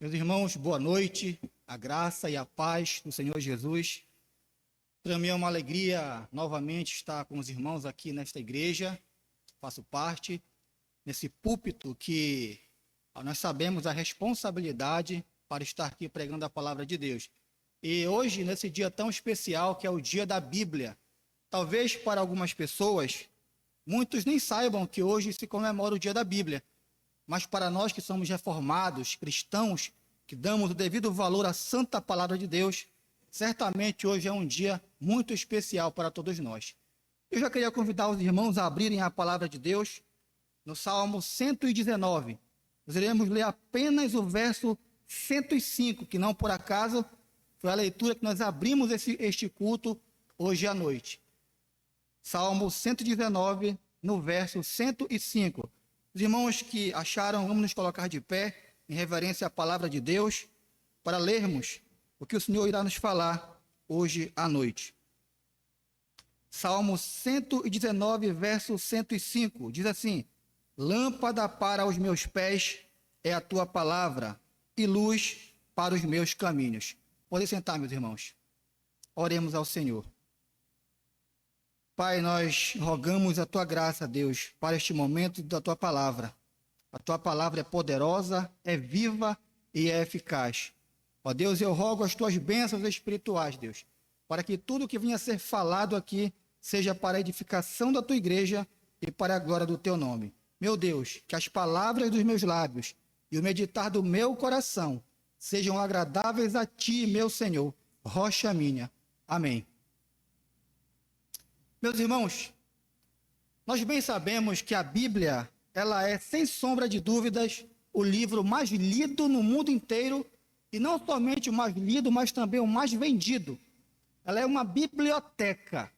Meus irmãos, boa noite, a graça e a paz do Senhor Jesus. Para mim é uma alegria novamente estar com os irmãos aqui nesta igreja, faço parte, nesse púlpito que nós sabemos a responsabilidade para estar aqui pregando a palavra de Deus. E hoje, nesse dia tão especial que é o dia da Bíblia, talvez para algumas pessoas, muitos nem saibam que hoje se comemora o dia da Bíblia. Mas para nós que somos reformados, cristãos, que damos o devido valor à santa palavra de Deus, certamente hoje é um dia muito especial para todos nós. Eu já queria convidar os irmãos a abrirem a palavra de Deus no Salmo 119. Nós iremos ler apenas o verso 105, que não por acaso foi a leitura que nós abrimos este culto hoje à noite. Salmo 119, no verso 105. Os irmãos que acharam, vamos nos colocar de pé, em reverência à palavra de Deus, para lermos o que o Senhor irá nos falar hoje à noite. Salmo 119, verso 105, diz assim: Lâmpada para os meus pés é a tua palavra, e luz para os meus caminhos. Podem sentar, meus irmãos. Oremos ao Senhor. Pai, nós rogamos a tua graça, Deus, para este momento da tua palavra. A tua palavra é poderosa, é viva e é eficaz. Ó Deus, eu rogo as tuas bênçãos espirituais, Deus, para que tudo que venha a ser falado aqui seja para a edificação da tua igreja e para a glória do teu nome. Meu Deus, que as palavras dos meus lábios e o meditar do meu coração sejam agradáveis a ti, meu Senhor, rocha minha. Amém. Meus irmãos, nós bem sabemos que a Bíblia, ela é, sem sombra de dúvidas, o livro mais lido no mundo inteiro, e não somente o mais lido, mas também o mais vendido. Ela é uma biblioteca.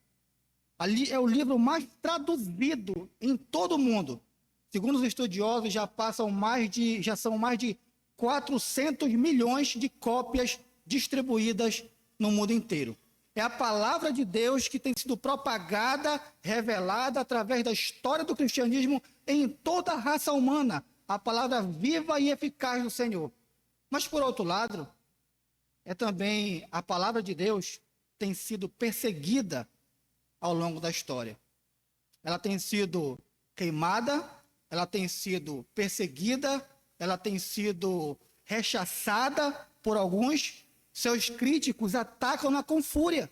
Ali é o livro mais traduzido em todo o mundo. Segundo os estudiosos, já são mais de 400 milhões de cópias distribuídas no mundo inteiro. É a palavra de Deus que tem sido propagada, revelada através da história do cristianismo em toda a raça humana. A palavra viva e eficaz do Senhor. Mas, por outro lado, é também a palavra de Deus tem sido perseguida ao longo da história. Ela tem sido queimada, ela tem sido perseguida, ela tem sido rechaçada por alguns. Seus críticos atacam-na com fúria.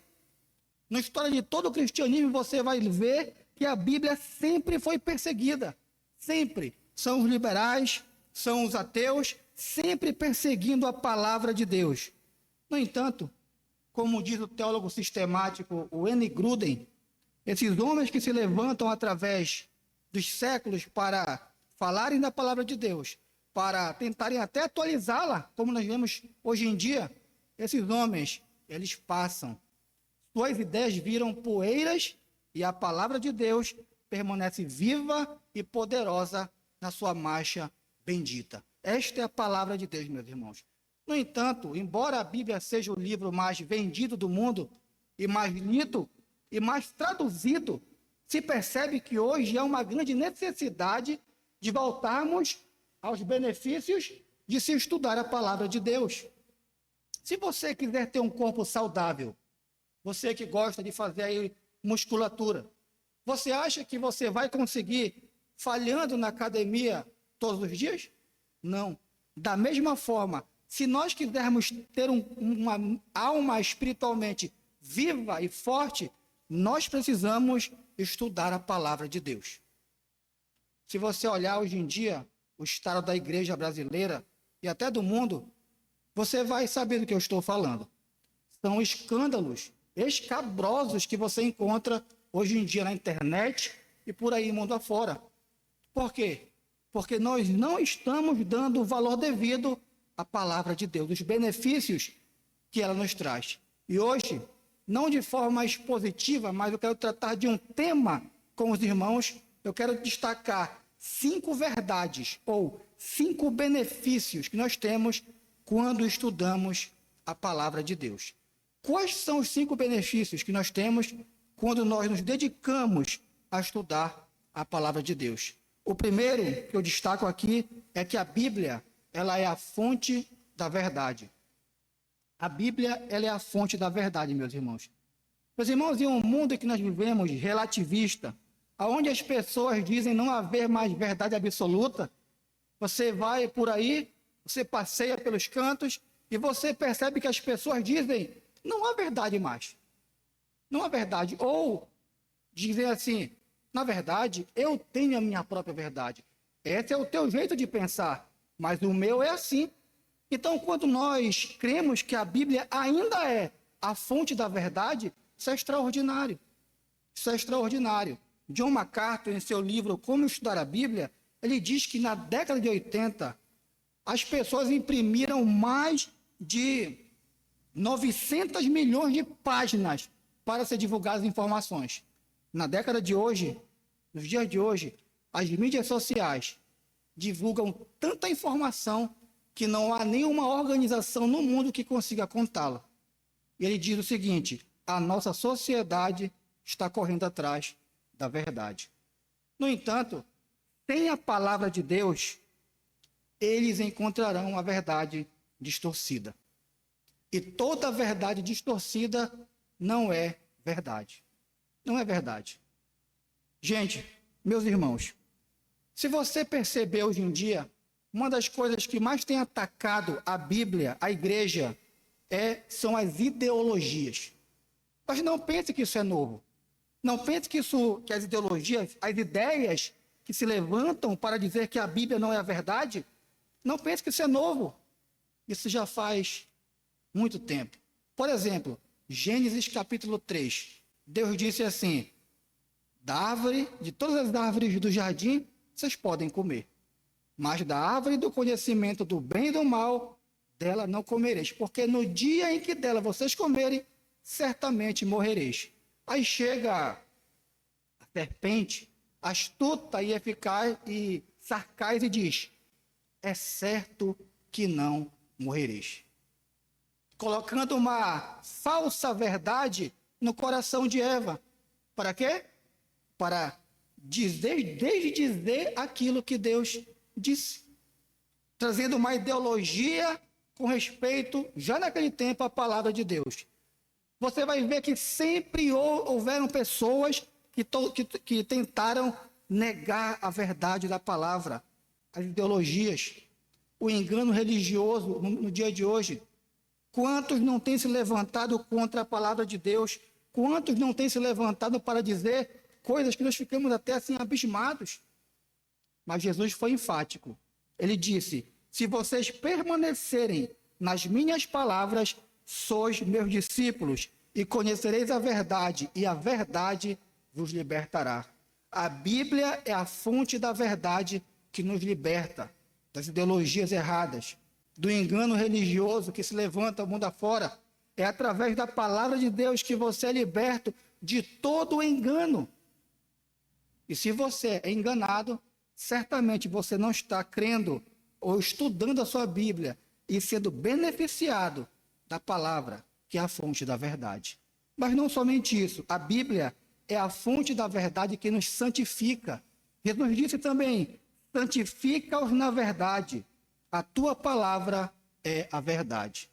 Na história de todo o cristianismo você vai ver que a Bíblia sempre foi perseguida. Sempre. São os liberais, são os ateus, sempre perseguindo a palavra de Deus. No entanto, como diz o teólogo sistemático, o N. Gruden, esses homens que se levantam através dos séculos para falarem da palavra de Deus, para tentarem até atualizá-la, como nós vemos hoje em dia, esses homens, eles passam. Suas ideias viram poeiras e a palavra de Deus permanece viva e poderosa na sua marcha bendita. Esta é a palavra de Deus, meus irmãos. No entanto, embora a Bíblia seja o livro mais vendido do mundo e mais lido e mais traduzido, se percebe que hoje há uma grande necessidade de voltarmos aos benefícios de se estudar a palavra de Deus. Se você quiser ter um corpo saudável, você que gosta de fazer aí musculatura, você acha que você vai conseguir falhando na academia todos os dias? Não. Da mesma forma, se nós quisermos ter uma alma espiritualmente viva e forte, nós precisamos estudar a palavra de Deus. Se você olhar hoje em dia o estado da igreja brasileira e até do mundo, você vai saber do que eu estou falando. São escândalos escabrosos que você encontra hoje em dia na internet e por aí mundo afora. Por quê? Porque nós não estamos dando o valor devido à palavra de Deus, os benefícios que ela nos traz. E hoje, não de forma expositiva, mas eu quero tratar de um tema com os irmãos. Eu quero destacar 5 verdades ou 5 benefícios que nós temos quando estudamos a palavra de Deus. Quais são os 5 benefícios que nós temos quando nós nos dedicamos a estudar a palavra de Deus? O primeiro que eu destaco aqui é que a Bíblia, ela é a fonte da verdade. A Bíblia, ela é a fonte da verdade, meus irmãos. Meus irmãos, em um mundo em que nós vivemos relativista, onde as pessoas dizem não haver mais verdade absoluta, você vai por aí, você passeia pelos cantos e você percebe que as pessoas dizem não há verdade mais. Não há verdade. Ou dizem assim, na verdade, eu tenho a minha própria verdade. Esse é o teu jeito de pensar, mas o meu é assim. Então, quando nós cremos que a Bíblia ainda é a fonte da verdade, isso é extraordinário. Isso é extraordinário. John MacArthur, em seu livro Como Estudar a Bíblia, ele diz que na década de 80, as pessoas imprimiram mais de 900 milhões de páginas para ser divulgadas informações. Na década de hoje, nos dias de hoje, as mídias sociais divulgam tanta informação que não há nenhuma organização no mundo que consiga contá-la. Ele diz o seguinte: a nossa sociedade está correndo atrás da verdade. No entanto, sem a palavra de Deus, eles encontrarão a verdade distorcida. E toda verdade distorcida não é verdade. Não é verdade. Gente, meus irmãos, se você perceber hoje em dia, uma das coisas que mais tem atacado a Bíblia, a igreja, são as ideologias. Mas não pense que isso é novo. Não pense que as ideologias, as ideias que se levantam para dizer que a Bíblia não é a verdade, não pense que isso é novo. Isso já faz muito tempo. Por exemplo, Gênesis capítulo 3. Deus disse assim: de todas as árvores do jardim, vocês podem comer. Mas da árvore do conhecimento do bem e do mal, dela não comereis. Porque no dia em que dela vocês comerem, certamente morrereis. Aí chega a serpente, astuta e eficaz e sarcaz, e diz: é certo que não morrereis. Colocando uma falsa verdade no coração de Eva. Para quê? Para desdizer aquilo que Deus disse. Trazendo uma ideologia com respeito, já naquele tempo, à palavra de Deus. Você vai ver que sempre houveram pessoas que tentaram negar a verdade da palavra, as ideologias, o engano religioso no dia de hoje. Quantos não têm se levantado contra a palavra de Deus? Quantos não têm se levantado para dizer coisas que nós ficamos até assim abismados? Mas Jesus foi enfático. Ele disse: se vocês permanecerem nas minhas palavras, sois meus discípulos, e conhecereis a verdade, e a verdade vos libertará. A Bíblia é a fonte da verdade que nos liberta das ideologias erradas, do engano religioso que se levanta o mundo afora. É através da palavra de Deus que você é liberto de todo o engano. E se você é enganado, certamente você não está crendo ou estudando a sua Bíblia e sendo beneficiado da palavra, que é a fonte da verdade. Mas não somente isso, a Bíblia é a fonte da verdade que nos santifica. Jesus disse também: santifica-os na verdade, a tua palavra é a verdade.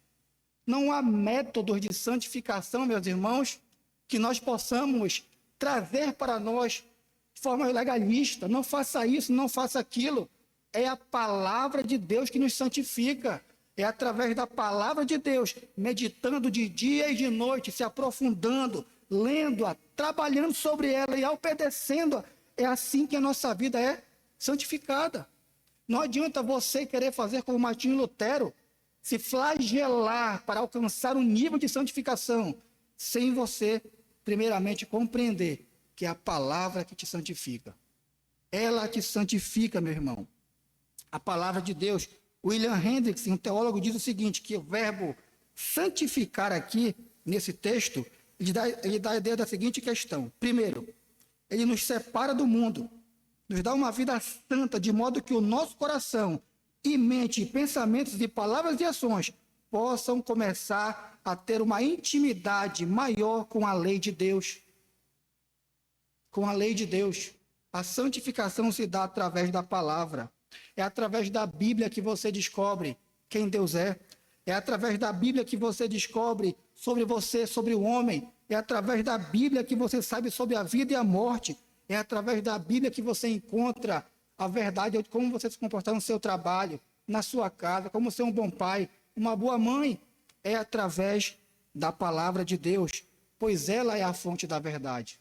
Não há métodos de santificação, meus irmãos, que nós possamos trazer para nós de forma legalista. Não faça isso, não faça aquilo. É a palavra de Deus que nos santifica. É através da palavra de Deus, meditando de dia e de noite, se aprofundando, lendo-a, trabalhando sobre ela e obedecendo-a. É assim que a nossa vida é santificada. Não adianta você querer fazer como Martinho Lutero, se flagelar para alcançar um nível de santificação, sem você, primeiramente, compreender que é a palavra que te santifica. Ela te santifica, meu irmão. A palavra de Deus. William Hendricks, um teólogo, diz o seguinte, que o verbo santificar aqui, nesse texto, ele dá a ideia da seguinte questão. Primeiro, ele nos separa do mundo, nos dá uma vida santa, de modo que o nosso coração e mente, pensamentos e palavras e ações possam começar a ter uma intimidade maior com a lei de Deus. Com a lei de Deus. A santificação se dá através da palavra. É através da Bíblia que você descobre quem Deus é. É através da Bíblia que você descobre sobre você, sobre o homem. É através da Bíblia que você sabe sobre a vida e a morte. É através da Bíblia que você encontra a verdade de como você se comportar no seu trabalho, na sua casa, como ser um bom pai, uma boa mãe. É através da palavra de Deus, pois ela é a fonte da verdade.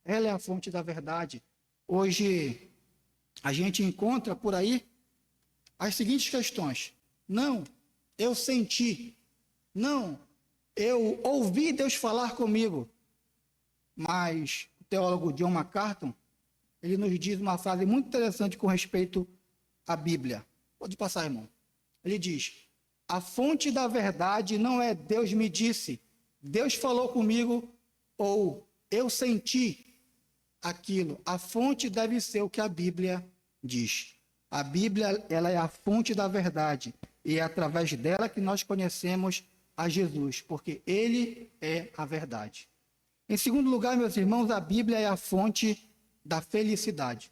Ela é a fonte da verdade. Hoje, a gente encontra por aí as seguintes questões. Não, eu senti. Não, eu ouvi Deus falar comigo. Mas o teólogo John MacArthur, ele nos diz uma frase muito interessante com respeito à Bíblia. Pode passar, irmão. Ele diz: a fonte da verdade não é Deus me disse, Deus falou comigo, ou eu senti aquilo. A fonte deve ser o que a Bíblia diz. A Bíblia, ela é a fonte da verdade, e é através dela que nós conhecemos a Jesus, porque ele é a verdade. Em segundo lugar, meus irmãos, a Bíblia é a fonte da felicidade.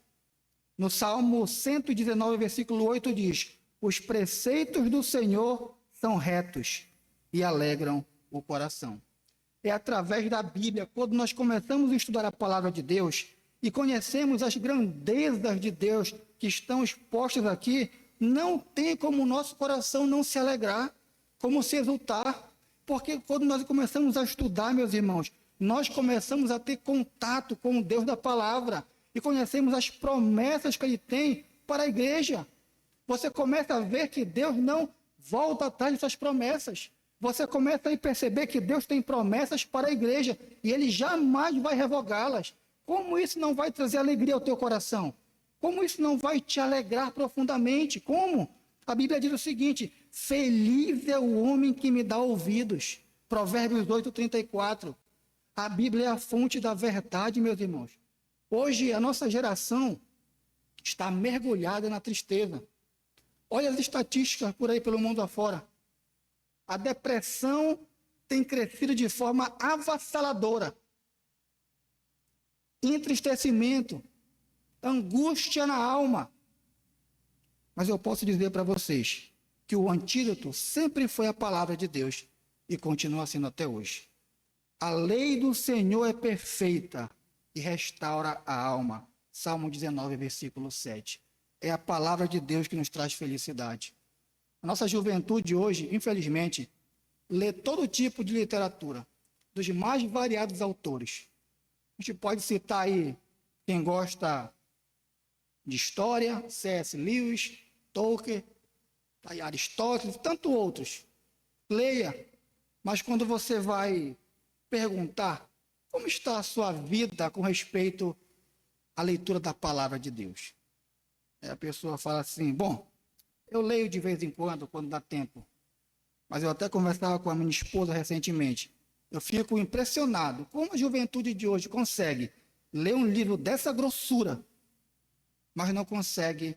No Salmo 119, versículo 8 diz: os preceitos do Senhor são retos e alegram o coração. É através da Bíblia, quando nós começamos a estudar a palavra de Deus e conhecemos as grandezas de Deus que estão expostas aqui, não tem como o nosso coração não se alegrar, como se exultar, porque quando nós começamos a estudar, meus irmãos, nós começamos a ter contato com o Deus da palavra e conhecemos as promessas que ele tem para a igreja. Você começa a ver que Deus não volta atrás dessas promessas. Você começa a perceber que Deus tem promessas para a igreja e ele jamais vai revogá-las. Como isso não vai trazer alegria ao teu coração? Como isso não vai te alegrar profundamente? Como? A Bíblia diz o seguinte: feliz é o homem que me dá ouvidos. Provérbios 8:34. A Bíblia é a fonte da verdade, meus irmãos. Hoje a nossa geração está mergulhada na tristeza. Olha as estatísticas por aí pelo mundo afora. A depressão tem crescido de forma avassaladora. Entristecimento, angústia na alma. Mas eu posso dizer para vocês que o antídoto sempre foi a palavra de Deus e continua sendo até hoje. A lei do Senhor é perfeita e restaura a alma. Salmo 19, versículo 7. É a palavra de Deus que nos traz felicidade. A nossa juventude hoje, infelizmente, lê todo tipo de literatura, dos mais variados autores. A gente pode citar aí quem gosta de história, C.S. Lewis, Tolkien, Aristóteles, tanto outros. Leia, mas quando você vai perguntar como está a sua vida com respeito à leitura da palavra de Deus, a pessoa fala assim: bom, eu leio de vez em quando dá tempo. Mas eu até conversava com a minha esposa recentemente. Eu fico impressionado como a juventude de hoje consegue ler um livro dessa grossura, mas não consegue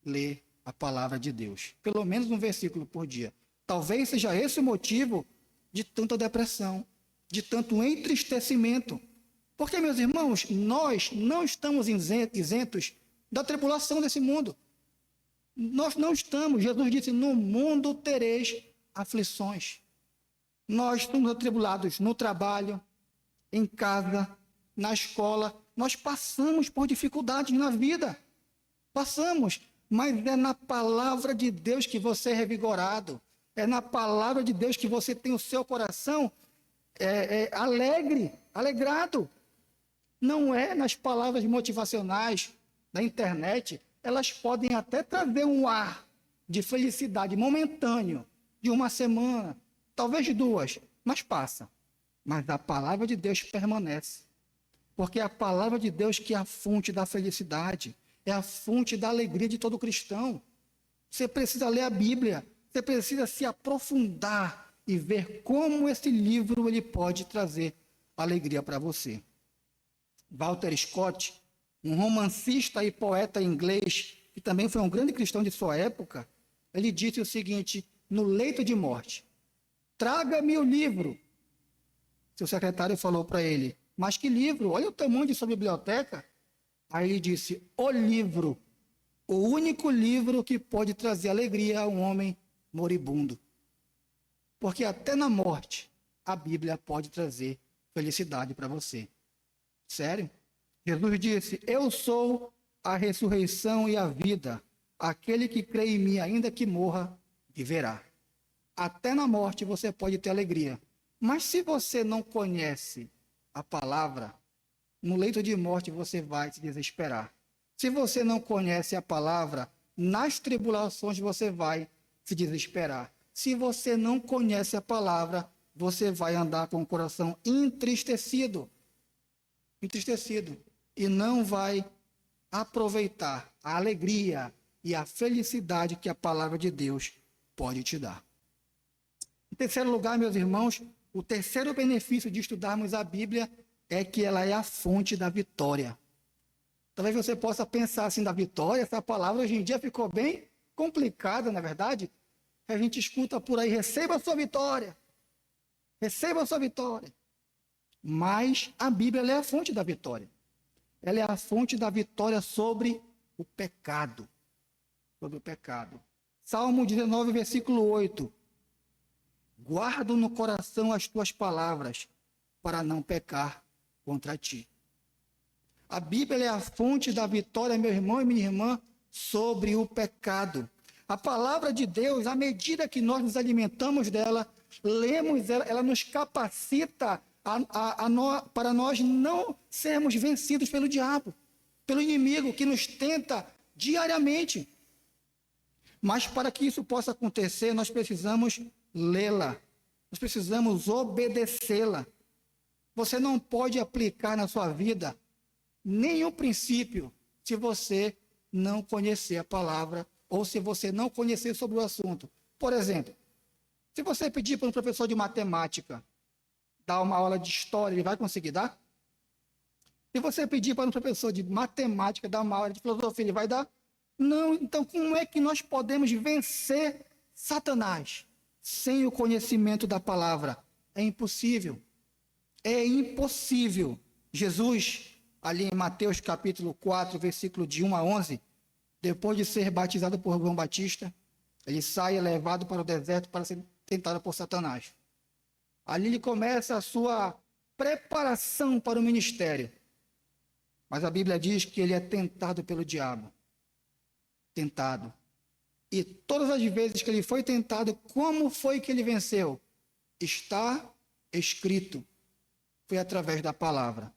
ler a palavra de Deus. Pelo menos um versículo por dia. Talvez seja esse o motivo de tanta depressão, de tanto entristecimento. Porque, meus irmãos, nós não estamos isentos da tribulação desse mundo. Nós não estamos. Jesus disse: no mundo tereis aflições. Nós estamos atribulados no trabalho, em casa, na escola. Nós passamos por dificuldades na vida. Passamos. Mas é na palavra de Deus que você é revigorado. É na palavra de Deus que você tem o seu coração alegre, alegrado. Não é nas palavras motivacionais da internet. Elas podem até trazer um ar de felicidade momentâneo, de uma semana, talvez de duas, mas passa. Mas a palavra de Deus permanece. Porque é a palavra de Deus que é a fonte da felicidade, é a fonte da alegria de todo cristão. Você precisa ler a Bíblia, você precisa se aprofundar e ver como esse livro ele pode trazer alegria para você. Walter Scott, um romancista e poeta inglês, que também foi um grande cristão de sua época, ele disse o seguinte, no leito de morte: traga-me o livro. Seu secretário falou para ele: mas que livro? Olha o tamanho de sua biblioteca. Aí ele disse: o livro, o único livro que pode trazer alegria a um homem moribundo. Porque até na morte, a Bíblia pode trazer felicidade para você. Sério? Jesus disse: Eu sou a ressurreição e a vida. Aquele que crê em mim, ainda que morra, viverá. Até na morte você pode ter alegria. Mas se você não conhece a palavra, no leito de morte você vai se desesperar. Se você não conhece a palavra, nas tribulações você vai se desesperar. Se você não conhece a palavra, você vai andar com o coração entristecido. Entristecido. E não vai aproveitar a alegria e a felicidade que a palavra de Deus pode te dar. Em terceiro lugar, meus irmãos, o terceiro benefício de estudarmos a Bíblia é que ela é a fonte da vitória. Talvez você possa pensar assim da vitória, essa palavra hoje em dia ficou bem complicada, na verdade. A gente escuta por aí: receba a sua vitória, receba a sua vitória. Mas a Bíblia é a fonte da vitória. Ela é a fonte da vitória sobre o pecado. Sobre o pecado. Salmo 19, versículo 8. Guardo no coração as tuas palavras, para não pecar contra ti. A Bíblia é a fonte da vitória, meu irmão e minha irmã, sobre o pecado. A palavra de Deus, à medida que nós nos alimentamos dela, lemos ela, ela nos capacita para nós não sermos vencidos pelo diabo, pelo inimigo que nos tenta diariamente. Mas para que isso possa acontecer, nós precisamos lê-la, nós precisamos obedecê-la. Você não pode aplicar na sua vida nenhum princípio se você não conhecer a palavra ou se você não conhecer sobre o assunto. Por exemplo, se você pedir para um professor de matemática dar uma aula de história, ele vai conseguir dar? Se você pedir para um professor de matemática dar uma aula de filosofia, ele vai dar? Não. Então, como é que nós podemos vencer Satanás sem o conhecimento da palavra? É impossível. É impossível. Jesus, ali em Mateus capítulo 4, versículo de 1 a 11, depois de ser batizado por João Batista, ele sai levado para o deserto para ser tentado por Satanás. Ali ele começa a sua preparação para o ministério. Mas a Bíblia diz que ele é tentado pelo diabo. Tentado. E todas as vezes que ele foi tentado, como foi que ele venceu? Está escrito. Foi através da palavra.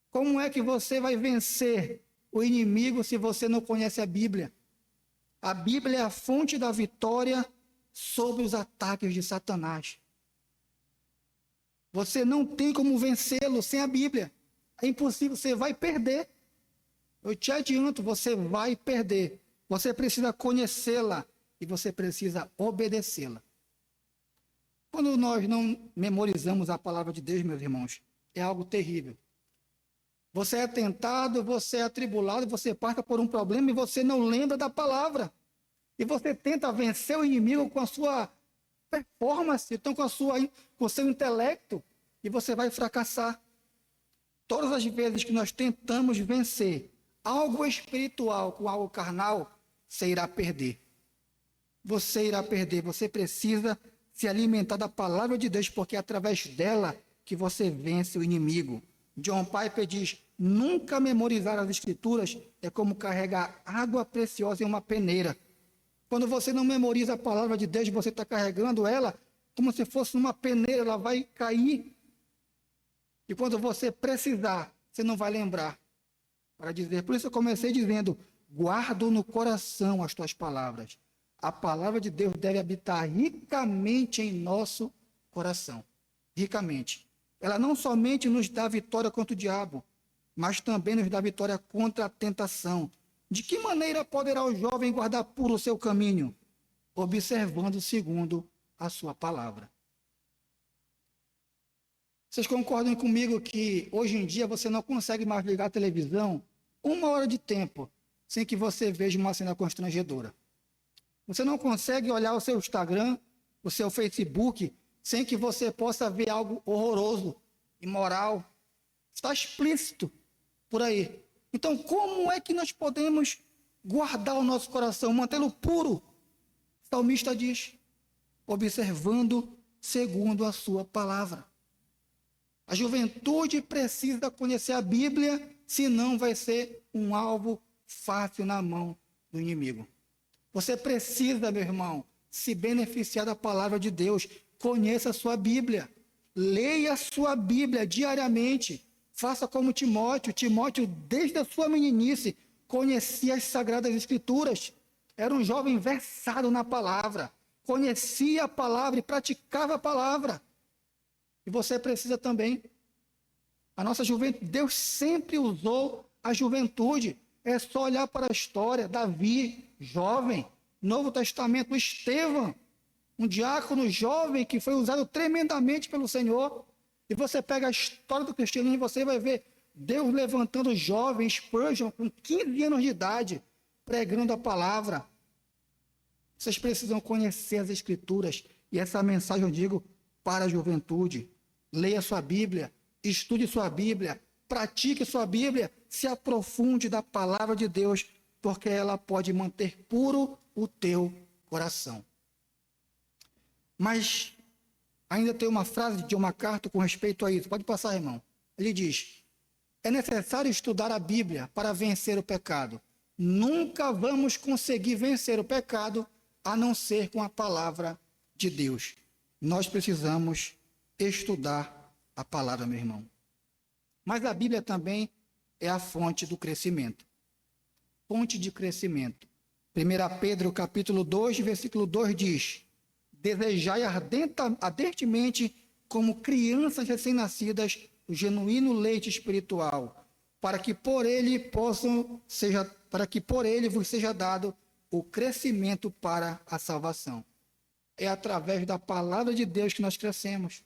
Como é que você vai vencer o inimigo se você não conhece a Bíblia? A Bíblia é a fonte da vitória sobre os ataques de Satanás. Você não tem como vencê-lo sem a Bíblia. É impossível, você vai perder. Eu te adianto, você vai perder. Você precisa conhecê-la e você precisa obedecê-la. Quando nós não memorizamos a palavra de Deus, meus irmãos, é algo terrível. Você é tentado, você é atribulado, você passa por um problema e você não lembra da palavra. E você tenta vencer o inimigo com a sua performance, então com o seu intelecto, e você vai fracassar. Todas as vezes que nós tentamos vencer algo espiritual com algo carnal, você irá perder. Você irá perder. Você precisa se alimentar da palavra de Deus, porque é através dela que você vence o inimigo. John Piper diz: nunca memorizar as escrituras é como carregar água preciosa em uma peneira. Quando você não memoriza a palavra de Deus, você está carregando ela como se fosse uma peneira, ela vai cair. E quando você precisar, você não vai lembrar para dizer. Por isso eu comecei dizendo: guardo no coração as tuas palavras. A palavra de Deus deve habitar ricamente em nosso coração. Ricamente. Ela não somente nos dá vitória contra o diabo, mas também nos dá vitória contra a tentação. De que maneira poderá o jovem guardar puro o seu caminho? Observando segundo a sua palavra. Vocês concordam comigo que hoje em dia você não consegue mais ligar a televisão 1 hora de tempo sem que você veja uma cena constrangedora? Você não consegue olhar o seu Instagram, o seu Facebook, sem que você possa ver algo horroroso, imoral. Está explícito por aí. Então, como é que nós podemos guardar o nosso coração, mantê-lo puro? O salmista diz: observando segundo a sua palavra. A juventude precisa conhecer a Bíblia, senão vai ser um alvo fácil na mão do inimigo. Você precisa, meu irmão, se beneficiar da palavra de Deus. Conheça a sua Bíblia. Leia a sua Bíblia diariamente. Faça como Timóteo. Timóteo, desde a sua meninice, conhecia as Sagradas Escrituras. Era um jovem versado na palavra. Conhecia a palavra e praticava a palavra. E você precisa também. A nossa juventude, Deus sempre usou a juventude. É só olhar para a história. Davi, jovem. Novo Testamento, Estevão, um diácono jovem que foi usado tremendamente pelo Senhor. E você pega a história do cristianismo e você vai ver Deus levantando jovens, Spurgeon, com 15 anos de idade, pregando a palavra. Vocês precisam conhecer as Escrituras. E essa mensagem eu digo para a juventude. Leia sua Bíblia, estude sua Bíblia, pratique sua Bíblia, se aprofunde da palavra de Deus, porque ela pode manter puro o teu coração. Mas ainda tem uma frase de John MacArthur com respeito a isso. Pode passar, irmão. Ele diz: é necessário estudar a Bíblia para vencer o pecado. Nunca vamos conseguir vencer o pecado a não ser com a palavra de Deus. Nós precisamos estudar a palavra, meu irmão. Mas a Bíblia também é a fonte do crescimento. Fonte de crescimento. 1 Pedro capítulo 2, versículo 2 diz: desejai ardentemente, como crianças recém-nascidas, o genuíno leite espiritual, para que por ele vos seja dado o crescimento para a salvação. É através da palavra de Deus que nós crescemos.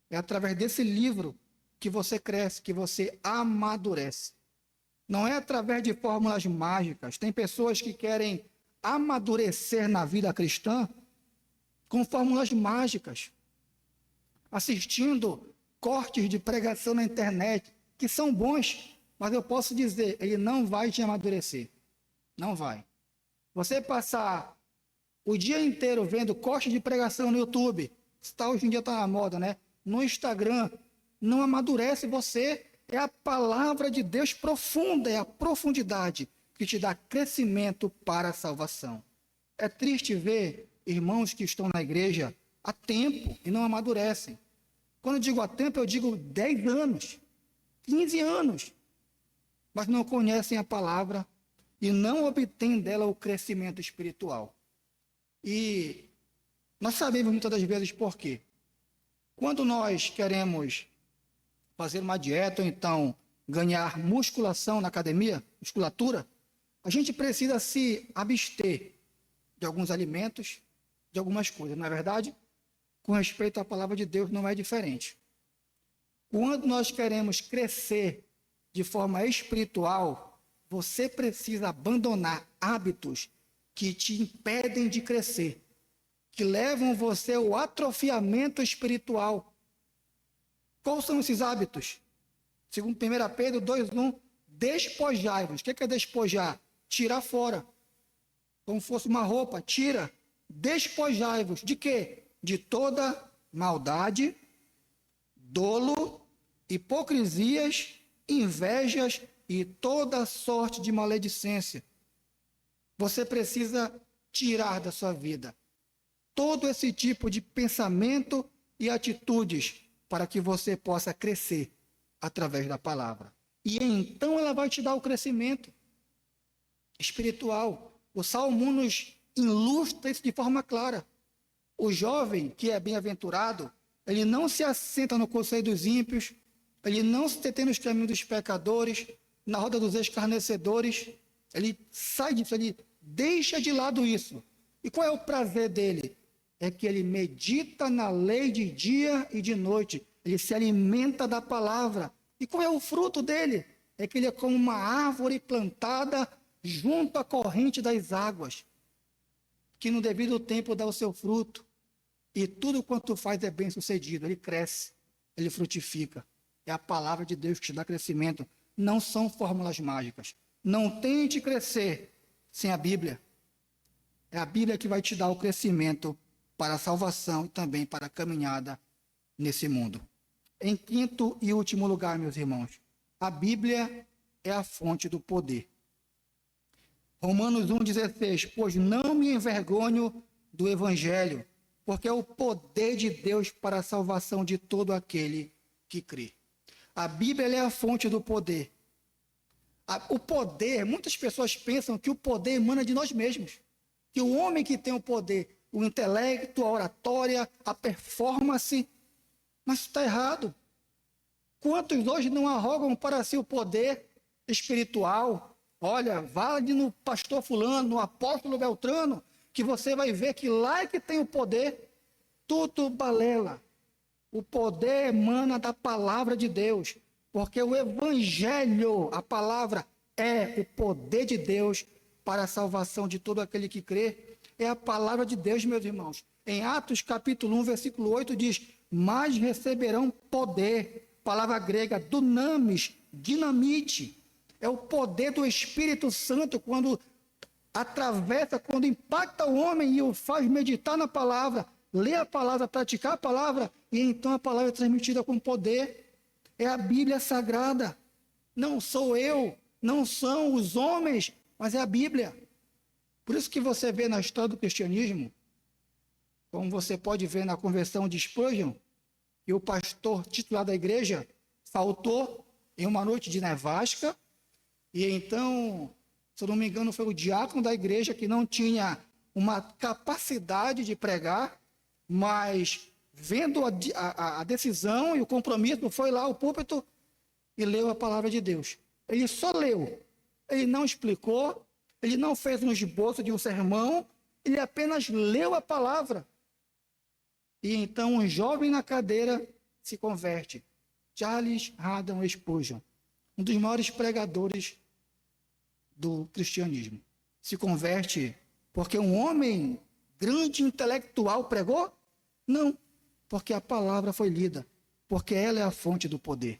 É através desse livro que você cresce, que você amadurece. Não é através de fórmulas mágicas. Tem pessoas que querem amadurecer na vida cristã com fórmulas mágicas, assistindo cortes de pregação na internet, que são bons, mas eu posso dizer, ele não vai te amadurecer. Não vai. Você passar o dia inteiro vendo cortes de pregação no YouTube, hoje em dia está na moda, né? No Instagram, não amadurece você. É a palavra de Deus profunda, é a profundidade que te dá crescimento para a salvação. É triste ver irmãos que estão na igreja há tempo e não amadurecem. Quando eu digo há tempo, eu digo 10 anos, 15 anos, mas não conhecem a palavra e não obtêm dela o crescimento espiritual. E nós sabemos muitas das vezes por quê. Quando nós queremos fazer uma dieta ou então ganhar musculação na academia, musculatura, a gente precisa se abster de alguns alimentos, de algumas coisas, não é verdade? Com respeito à palavra de Deus, não é diferente. Quando nós queremos crescer de forma espiritual, você precisa abandonar hábitos que te impedem de crescer, que levam você ao atrofiamento espiritual. Quais são esses hábitos? Segundo 1 Pedro 2:1, despojai-vos. O que é despojar? Tirar fora. Como fosse uma roupa, tira. Despojai-vos. De quê? De toda maldade, dolo, hipocrisias, invejas e toda sorte de maledicência. Você precisa tirar da sua vida todo esse tipo de pensamento e atitudes para que você possa crescer através da palavra. E então ela vai te dar o crescimento espiritual. O Salmo 1 nos ilustra isso de forma clara. O jovem que é bem-aventurado, ele não se assenta no conselho dos ímpios, ele não se detém nos caminhos dos pecadores, na roda dos escarnecedores, ele sai disso, ele deixa de lado isso. E qual é o prazer dele? É que ele medita na lei de dia e de noite, ele se alimenta da palavra. E qual é o fruto dele? É que ele é como uma árvore plantada junto à corrente das águas, que no devido tempo dá o seu fruto, e tudo quanto faz é bem sucedido, ele cresce, ele frutifica. É a palavra de Deus que te dá crescimento, não são fórmulas mágicas. Não tente crescer sem a Bíblia. É a Bíblia que vai te dar o crescimento para a salvação e também para a caminhada nesse mundo. Em quinto e último lugar, meus irmãos, a Bíblia é a fonte do poder. Romanos 1,16, pois não me envergonho do Evangelho, porque é o poder de Deus para a salvação de todo aquele que crê. A Bíblia é a fonte do poder. O poder, muitas pessoas pensam que o poder emana de nós mesmos. Que o homem que tem o poder, o intelecto, a oratória, a performance, mas isso está errado. Quantos hoje não arrogam para si o poder espiritual? Olha, vá ali no pastor fulano, no apóstolo Beltrano, que você vai ver que lá é que tem o poder. Tudo balela. O poder emana da palavra de Deus, porque o evangelho, a palavra, é o poder de Deus para a salvação de todo aquele que crê. É a palavra de Deus, meus irmãos. Em Atos capítulo 1, versículo 8 diz, mas receberão poder, palavra grega, dunamis, dinamite. É o poder do Espírito Santo quando atravessa, quando impacta o homem e o faz meditar na palavra, ler a palavra, praticar a palavra, e então a palavra é transmitida com poder. É a Bíblia Sagrada. Não sou eu, não são os homens, mas é a Bíblia. Por isso que você vê na história do cristianismo, como você pode ver na conversão de Spurgeon, que o pastor titular da igreja faltou em uma noite de nevasca, e então, se eu não me engano, foi o diácono da igreja que não tinha uma capacidade de pregar, mas vendo a decisão e o compromisso, foi lá ao púlpito e leu a palavra de Deus. Ele só leu, ele não explicou, ele não fez um esboço de um sermão, ele apenas leu a palavra. E então um jovem na cadeira se converte. Charles Haddon Spurgeon, um dos maiores pregadores do cristianismo. Se converte porque um homem grande intelectual pregou? Não, porque a palavra foi lida, porque ela é a fonte do poder.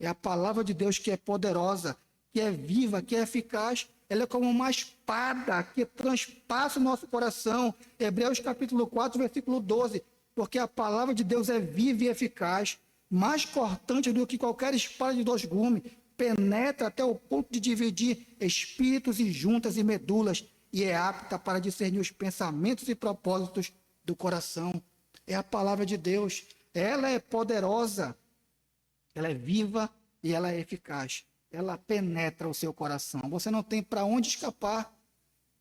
É a palavra de Deus que é poderosa, que é viva, que é eficaz. Ela é como uma espada que transpassa o nosso coração. Hebreus capítulo 4, versículo 12. Porque a palavra de Deus é viva e eficaz, mais cortante do que qualquer espada de dois gumes, penetra até o ponto de dividir espíritos e juntas e medulas, e é apta para discernir os pensamentos e propósitos do coração. É a palavra de Deus. Ela é poderosa, ela é viva e ela é eficaz. Ela penetra o seu coração. Você não tem para onde escapar.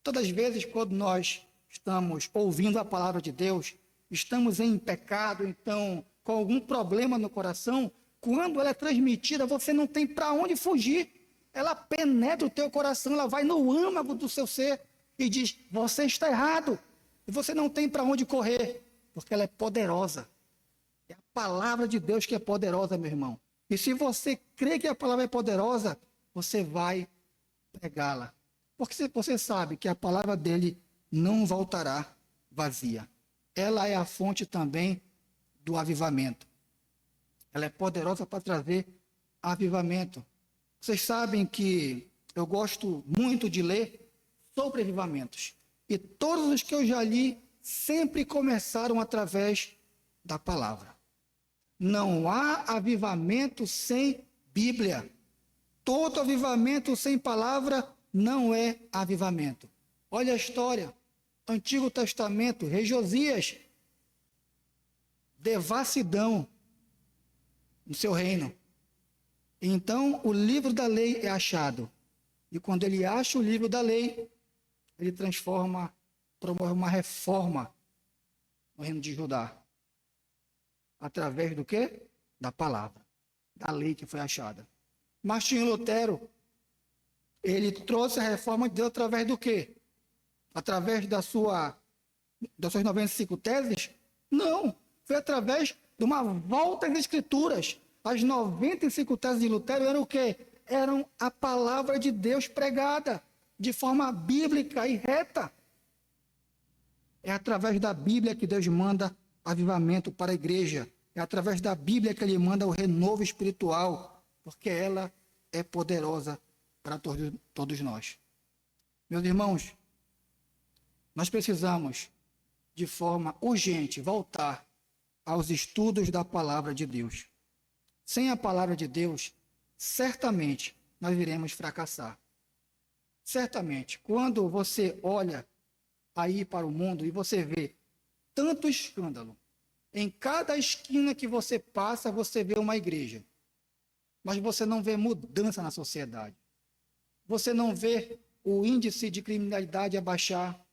Todas as vezes, quando nós estamos ouvindo a palavra de Deus, estamos em pecado, então, com algum problema no coração, quando ela é transmitida, você não tem para onde fugir. Ela penetra o teu coração, ela vai no âmago do seu ser e diz, você está errado. E você não tem para onde correr, porque ela é poderosa. É a palavra de Deus que é poderosa, meu irmão. E se você crê que a palavra é poderosa, você vai pregá-la. Porque você sabe que a palavra dele não voltará vazia. Ela é a fonte também do avivamento. Ela é poderosa para trazer avivamento. Vocês sabem que eu gosto muito de ler sobre avivamentos. E todos os que eu já li sempre começaram através da palavra. Não há avivamento sem Bíblia. Todo avivamento sem palavra não é avivamento. Olha a história. Antigo Testamento, rei Josias, devassidão no seu reino. Então, o livro da lei é achado. E quando ele acha o livro da lei, ele promove uma reforma no reino de Judá. Através do quê? Da palavra, da lei que foi achada. Martinho Lutero, ele trouxe a reforma de Deus através do quê? Através das suas 95 teses? Não, foi através de uma volta às Escrituras. As 95 teses de Lutero eram o quê? Eram a palavra de Deus pregada de forma bíblica e reta. É através da Bíblia que Deus manda avivamento para a igreja. É através da Bíblia que ele manda o renovo espiritual, porque ela é poderosa para todos nós. Meus irmãos, nós precisamos de forma urgente, voltar aos estudos da palavra de Deus. Sem a palavra de Deus, certamente nós iremos fracassar. Certamente, quando você olha aí para o mundo e você vê tanto escândalo, em cada esquina que você passa, você vê uma igreja, mas você não vê mudança na sociedade. Você não vê o índice de criminalidade abaixar,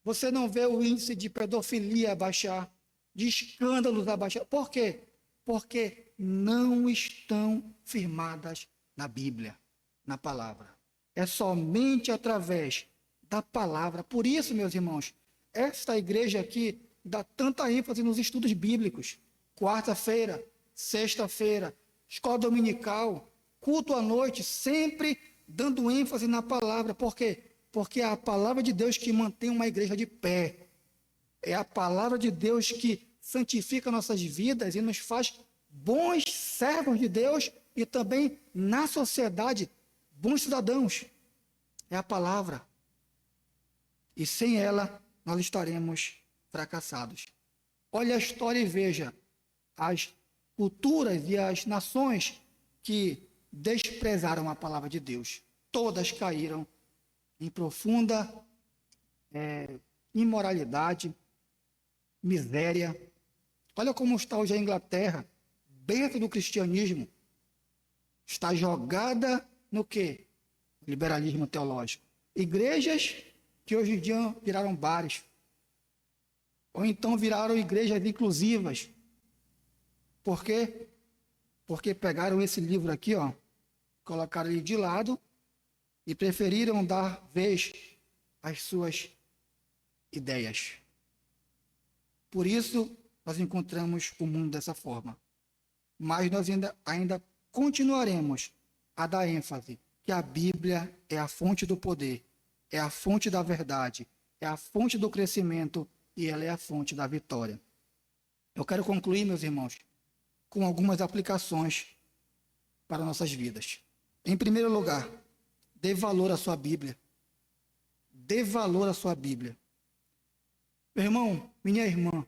você não vê o índice de pedofilia abaixar, de escândalos abaixar. Por quê? Porque não estão firmadas na Bíblia, na palavra. É somente através da palavra. Por isso, meus irmãos, esta igreja aqui dá tanta ênfase nos estudos bíblicos. Quarta-feira, sexta-feira, escola dominical, culto à noite, sempre dando ênfase na palavra. Por quê? Porque é a palavra de Deus que mantém uma igreja de pé. É a palavra de Deus que santifica nossas vidas e nos faz bons servos de Deus e também na sociedade, bons cidadãos. É a palavra. E sem ela, nós estaremos fracassados. Olha a história e veja as culturas e as nações que desprezaram a palavra de Deus. Todas caíram em profunda imoralidade, miséria. Olha como está hoje a Inglaterra, berço do cristianismo. Está jogada no quê? Liberalismo teológico. Igrejas que hoje em dia viraram bares. Ou então viraram igrejas inclusivas. Por quê? Porque pegaram esse livro aqui, ó, colocaram ele de lado e preferiram dar vez às suas ideias. Por isso, nós encontramos o mundo dessa forma. Mas nós ainda continuaremos a dar ênfase que a Bíblia é a fonte do poder, é a fonte da verdade, é a fonte do crescimento e ela é a fonte da vitória. Eu quero concluir, meus irmãos, com algumas aplicações para nossas vidas. Em primeiro lugar, dê valor à sua Bíblia. Dê valor à sua Bíblia. Meu irmão, minha irmã,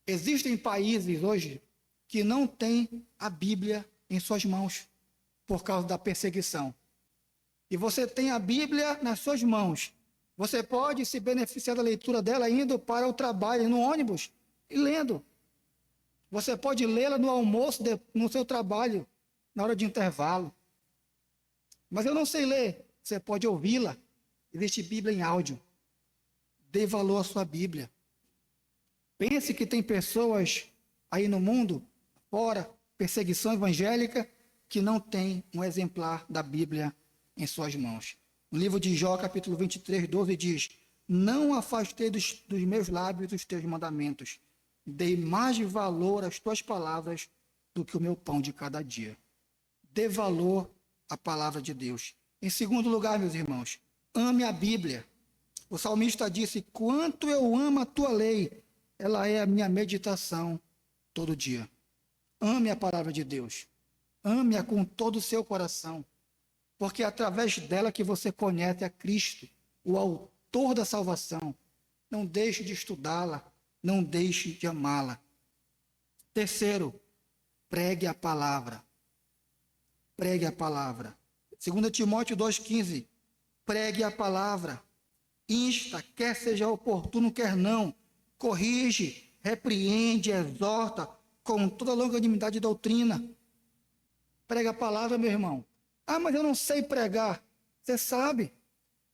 existem países hoje que não têm a Bíblia em suas mãos por causa da perseguição. E você tem a Bíblia nas suas mãos. Você pode se beneficiar da leitura dela indo para o trabalho, no ônibus, e lendo. Você pode lê-la no almoço, no seu trabalho, na hora de intervalo. Mas eu não sei ler. Você pode ouvi-la. Existe Bíblia em áudio. Dê valor à sua Bíblia. Pense que tem pessoas aí no mundo, fora, perseguição evangélica, que não tem um exemplar da Bíblia em suas mãos. No livro de Jó, capítulo 23, 12, diz: não afastei dos meus lábios os teus mandamentos. Dei mais valor às tuas palavras do que o meu pão de cada dia. Dê valor à palavra de Deus. Em segundo lugar, meus irmãos, ame a Bíblia. O salmista disse: quanto eu amo a tua lei, ela é a minha meditação todo dia. Ame a palavra de Deus. Ame-a com todo o seu coração. Porque é através dela que você conhece a Cristo, o autor da salvação. Não deixe de estudá-la, não deixe de amá-la. Terceiro, pregue a palavra. Pregue a palavra. 2 Timóteo 2,15, pregue a palavra. Insta, quer seja oportuno, quer não. Corrige, repreende, exorta, com toda a longanimidade e doutrina. Prega a palavra, meu irmão. Ah, mas eu não sei pregar. Você sabe.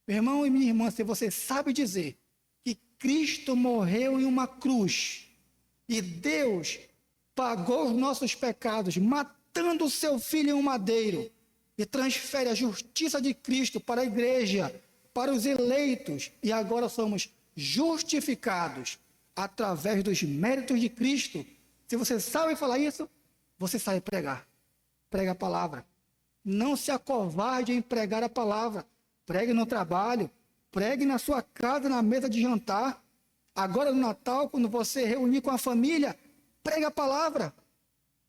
Meu irmão e minha irmã, se você sabe dizer que Cristo morreu em uma cruz e Deus pagou os nossos pecados, matando o seu filho em um madeiro, e transfere a justiça de Cristo para a igreja, para os eleitos, e agora somos justificados através dos méritos de Cristo. Se você sabe falar isso, você sabe pregar. Prega a palavra. Não se acovarde em pregar a palavra. Pregue no trabalho, pregue na sua casa, na mesa de jantar. Agora no Natal, quando você reunir com a família, pregue a palavra.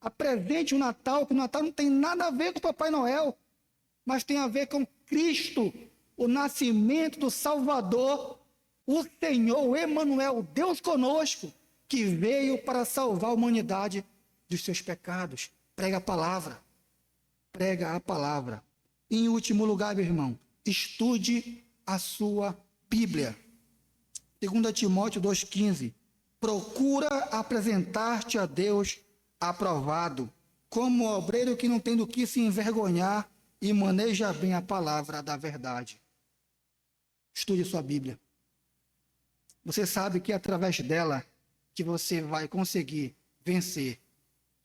Apresente o Natal, que o Natal não tem nada a ver com o Papai Noel, mas tem a ver com Cristo, o nascimento do Salvador, o Senhor, o Emanuel, Deus conosco, que veio para salvar a humanidade dos seus pecados. Prega a palavra. Prega a palavra. E, em último lugar, meu irmão, estude a sua Bíblia. 2 Timóteo 2,15. Procura apresentar-te a Deus aprovado, como obreiro que não tem do que se envergonhar e maneja bem a palavra da verdade. Estude sua Bíblia. Você sabe que é através dela que você vai conseguir vencer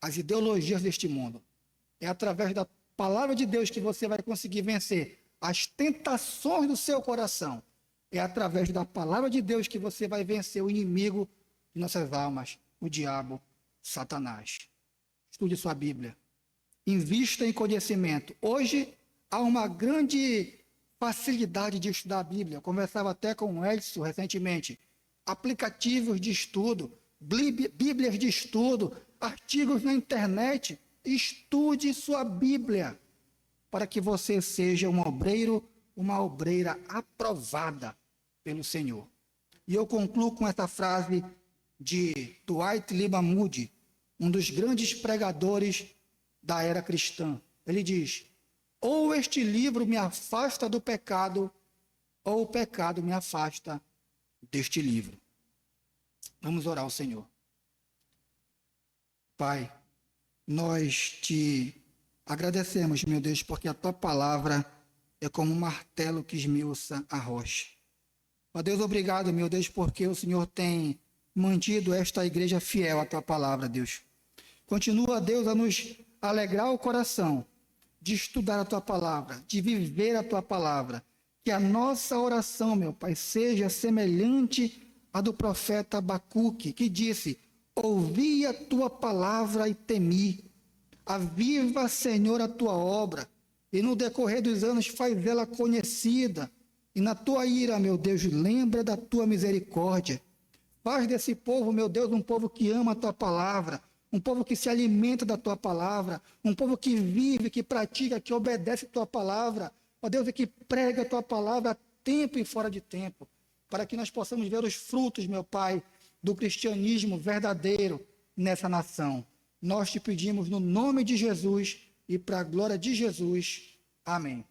as ideologias deste mundo. É através da palavra de Deus que você vai conseguir vencer as tentações do seu coração. É através da palavra de Deus que você vai vencer o inimigo de nossas almas, o diabo, Satanás. Estude sua Bíblia. Invista em conhecimento. Hoje há uma grande facilidade de estudar a Bíblia. Eu conversava até com o Edson recentemente. Aplicativos de estudo, bíblias de estudo, artigos na internet. Estude sua Bíblia para que você seja um obreiro, uma obreira aprovada pelo Senhor. E eu concluo com essa frase de Dwight Lyman Moody, um dos grandes pregadores da era cristã. Ele diz: ou este livro me afasta do pecado, ou o pecado me afasta deste livro. Vamos orar ao Senhor. Pai, nós te agradecemos, meu Deus, porque a tua palavra é como um martelo que esmiuça a rocha. Ó Deus, obrigado, meu Deus, porque o Senhor tem mantido esta igreja fiel à tua palavra, Deus. Continua, Deus, a nos alegrar o coração de estudar a tua palavra, de viver a tua palavra. Que a nossa oração, meu Pai, seja semelhante à do profeta Abacuque, que disse: ouvi a tua palavra e temi. Aviva, Senhor, a tua obra, e no decorrer dos anos faz ela conhecida. E na tua ira, meu Deus, lembra da tua misericórdia. Faz desse povo, meu Deus, um povo que ama a tua palavra, um povo que se alimenta da tua palavra, um povo que vive, que pratica, que obedece a tua palavra, ó Deus, e que prega a tua palavra a tempo e fora de tempo, para que nós possamos ver os frutos, meu Pai, do cristianismo verdadeiro nessa nação. Nós te pedimos no nome de Jesus e para a glória de Jesus. Amém.